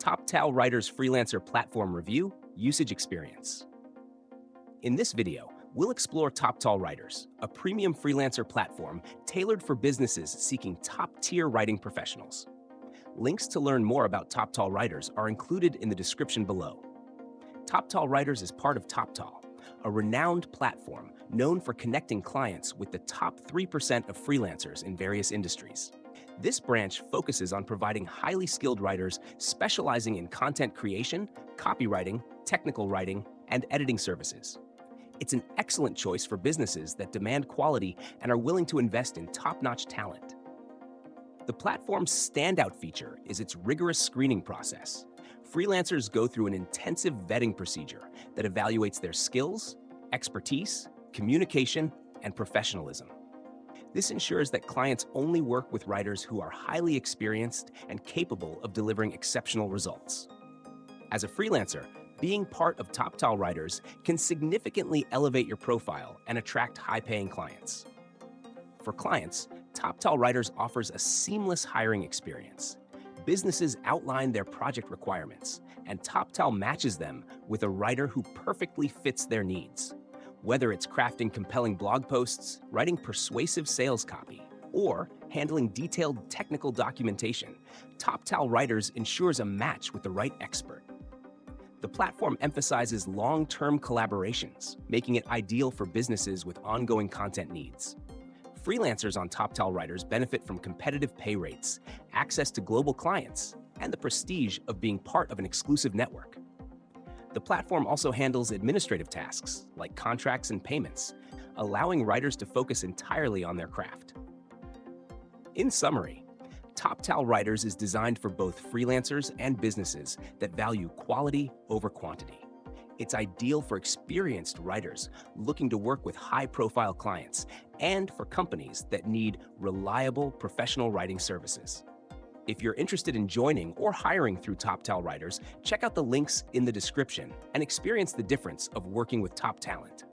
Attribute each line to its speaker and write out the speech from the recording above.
Speaker 1: ToptalWriters Freelancer Platform Review Usage Experience. In this video, we'll explore ToptalWriters, a premium freelancer platform tailored for businesses seeking top-tier writing professionals. Links to learn more about ToptalWriters are included in the description below. ToptalWriters is part of Toptal, a renowned platform known for connecting clients with the top 3% of freelancers in various industries. This branch focuses on providing highly skilled writers specializing in content creation, copywriting, technical writing, and editing services. It's an excellent choice for businesses that demand quality and are willing to invest in top-notch talent. The platform's standout feature is its rigorous screening process. Freelancers go through an intensive vetting procedure that evaluates their skills, expertise, communication, and professionalism. This ensures that clients only work with writers who are highly experienced and capable of delivering exceptional results. As a freelancer, being part of ToptalWriters can significantly elevate your profile and attract high-paying clients. For clients, ToptalWriters offers a seamless hiring experience. Businesses outline their project requirements, and Toptal matches them with a writer who perfectly fits their needs. Whether it's crafting compelling blog posts, writing persuasive sales copy, or handling detailed technical documentation, ToptalWriters ensures a match with the right expert. The platform emphasizes long-term collaborations, making it ideal for businesses with ongoing content needs. Freelancers on ToptalWriters benefit from competitive pay rates, access to global clients, and the prestige of being part of an exclusive network. The platform also handles administrative tasks like contracts and payments, allowing writers to focus entirely on their craft. In summary, ToptalWriters is designed for both freelancers and businesses that value quality over quantity. It's ideal for experienced writers looking to work with high-profile clients and for companies that need reliable professional writing services. If you're interested in joining or hiring through ToptalWriters, check out the links in the description and experience the difference of working with top talent.